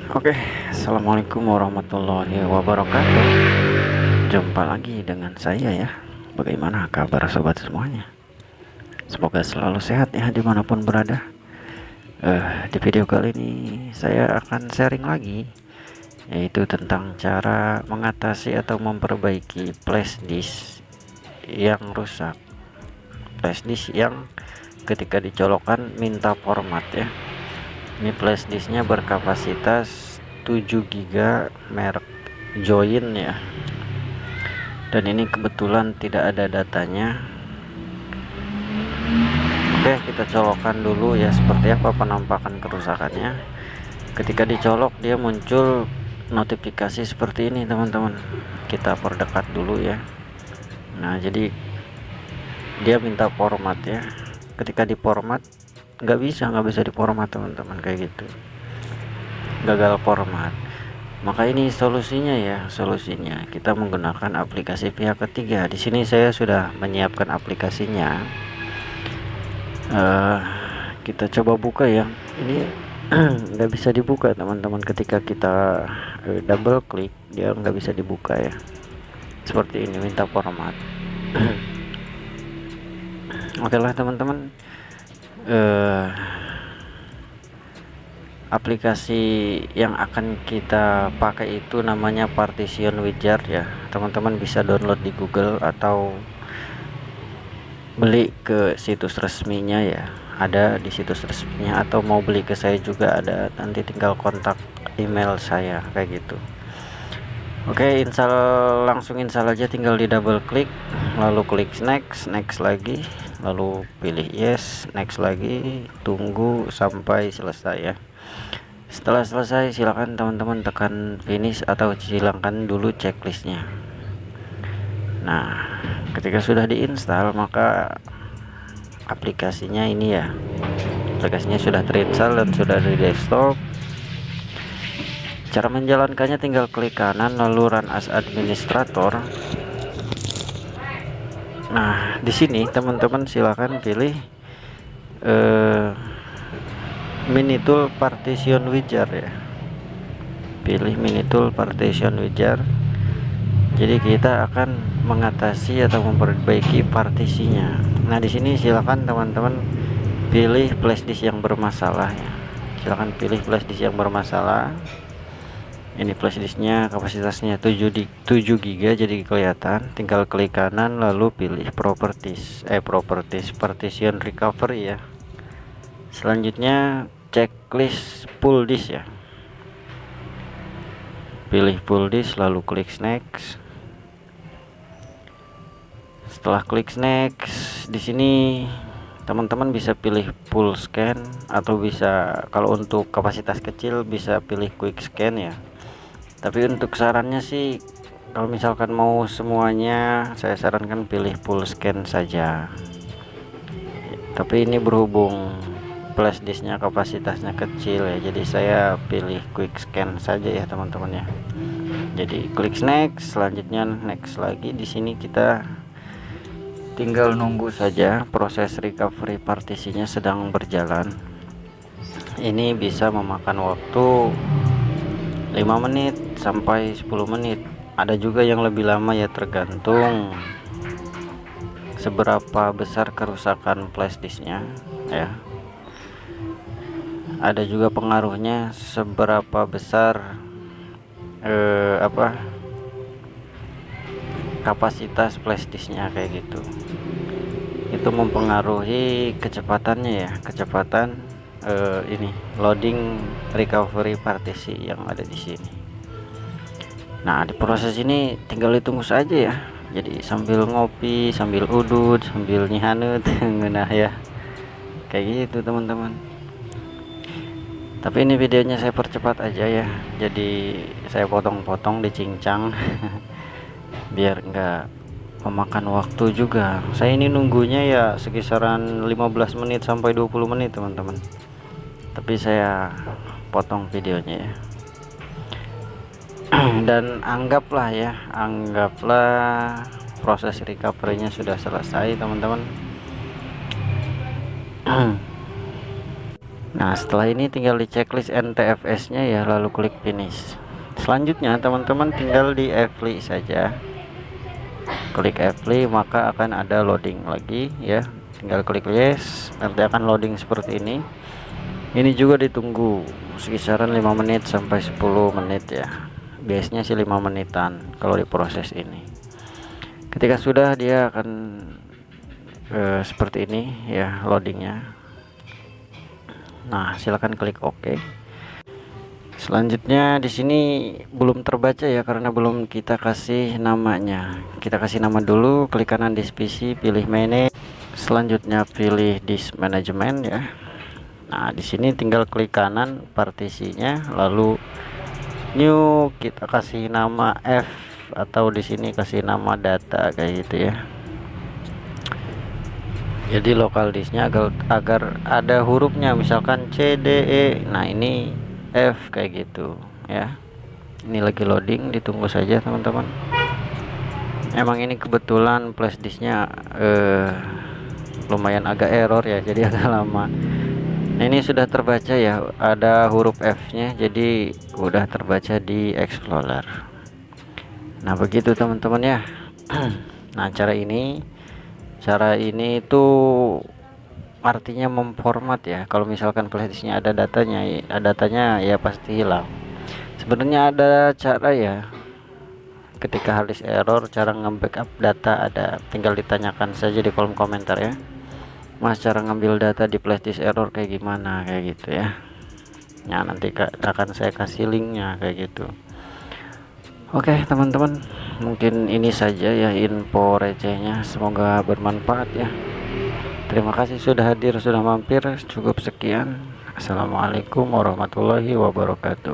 Oke, assalamualaikum warahmatullahi wabarakatuh. Jumpa lagi dengan saya ya. Bagaimana kabar sobat semuanya? Semoga selalu sehat ya dimanapun berada. Di video kali ini saya akan sharing lagi, yaitu tentang cara mengatasi atau memperbaiki flash disk yang rusak. Flash disk yang ketika dicolokkan minta format ya. Ini flash disknya berkapasitas 7 GB merek Join ya, dan ini kebetulan tidak ada datanya. Oke, kita colokkan dulu ya seperti apa penampakan kerusakannya. Ketika dicolok dia muncul notifikasi seperti ini teman-teman. Kita perdekat dulu ya. Nah, jadi dia minta format ya. Ketika di format nggak bisa diformat teman-teman, kayak gitu, gagal format. Maka ini solusinya kita menggunakan aplikasi pihak ketiga. Di sini saya sudah menyiapkan aplikasinya. Kita coba buka ya. Ini nggak bisa dibuka teman-teman. Ketika kita double klik dia nggak bisa dibuka ya, seperti ini, minta format. Oke lah teman-teman, aplikasi yang akan kita pakai itu namanya Partition Wizard ya. Teman-teman bisa download di Google atau beli ke situs resminya ya, ada di situs resminya, atau mau beli ke saya juga ada, nanti tinggal kontak email saya kayak gitu. Oke, langsung install aja, tinggal di double klik lalu klik next lagi, lalu pilih yes, next lagi, tunggu sampai selesai ya. Setelah selesai silakan teman-teman tekan finish atau silakan dulu checklistnya. Nah, ketika sudah diinstal maka aplikasinya ini ya, aplikasinya sudah terinstall dan sudah di desktop. Cara menjalankannya tinggal klik kanan lalu run as administrator. Nah, di sini teman-teman silakan pilih mini tool partition wizard ya. Pilih mini tool partition wizard. Jadi kita akan mengatasi atau memperbaiki partisinya. Nah, di sini silakan teman-teman pilih flash disk yang bermasalah ya. Silakan pilih flash disk yang bermasalah. Ini flash disknya kapasitasnya 7 GB, jadi kelihatan. Tinggal klik kanan lalu pilih properties partition recovery ya. Selanjutnya checklist full disk ya. Pilih full disk lalu klik next. Setelah klik next, di sini teman-teman bisa pilih full scan atau bisa, kalau untuk kapasitas kecil bisa pilih quick scan ya. Tapi untuk sarannya sih, kalau misalkan mau semuanya, saya sarankan pilih full scan saja. Tapi ini berhubung flash disknya kapasitasnya kecil ya, jadi saya pilih quick scan saja ya teman-teman ya. Jadi klik next, selanjutnya next lagi. Di sini kita tinggal nunggu saja, proses recovery partisinya sedang berjalan. Ini bisa memakan waktu 5 menit sampai 10 menit. Ada juga yang lebih lama ya, tergantung seberapa besar kerusakan flash disknya ya. Ada juga pengaruhnya seberapa besar kapasitas flash disknya kayak gitu. Itu mempengaruhi kecepatannya ya, kecepatan ini loading recovery partisi yang ada di sini. Nah, di proses ini tinggal ditunggu saja ya. Jadi sambil ngopi, sambil udut, sambil nyihanut ngenah ya, kayak gitu teman-teman. Tapi ini videonya saya percepat aja ya, jadi saya potong-potong dicincang biar enggak memakan waktu juga. Saya ini nunggunya ya sekisaran 15 menit sampai 20 menit teman-teman, tapi saya potong videonya ya. Dan anggaplah proses recovery-nya sudah selesai teman-teman. Nah, setelah ini tinggal di checklist NTFS nya ya, lalu klik finish. Selanjutnya teman-teman tinggal di apply saja, klik apply, maka akan ada loading lagi ya, tinggal klik yes, nanti akan loading seperti ini. Ini juga ditunggu sekisaran 5 menit sampai 10 menit ya, biasanya sih 5 menitan kalau diproses ini. Ketika sudah, dia akan seperti ini ya loadingnya. Nah, silahkan klik OK. Selanjutnya di sini belum terbaca ya, karena belum kita kasih namanya. Kita kasih nama dulu, klik kanan disk PC, pilih manage. Selanjutnya pilih disk management ya. Nah, di sini tinggal klik kanan partisinya, lalu new, kita kasih nama F, atau di sini kasih nama data kayak gitu ya. Jadi lokal disknya agar ada hurufnya, misalkan C D E, nah ini F kayak gitu ya. Ini lagi loading, ditunggu saja teman-teman. Emang ini kebetulan flash disknya lumayan agak error ya, jadi agak lama. Nah, ini sudah terbaca ya, ada huruf F nya, jadi udah terbaca di Explorer. Nah begitu teman-teman ya. Nah cara ini tuh artinya memformat ya. Kalau misalkan flashdisknya ada datanya ya pasti hilang. Sebenarnya ada cara ya, ketika harddisk error, cara nge-backup data ada, tinggal ditanyakan saja di kolom komentar ya, Mas, cara ngambil data di flashdisk error kayak gimana, kayak gitu ya. Nah nanti akan saya kasih linknya kayak gitu. Oke teman-teman, mungkin ini saja ya info recehnya, semoga bermanfaat ya. Terima kasih sudah hadir, sudah mampir. Cukup sekian. Assalamualaikum warahmatullahi wabarakatuh.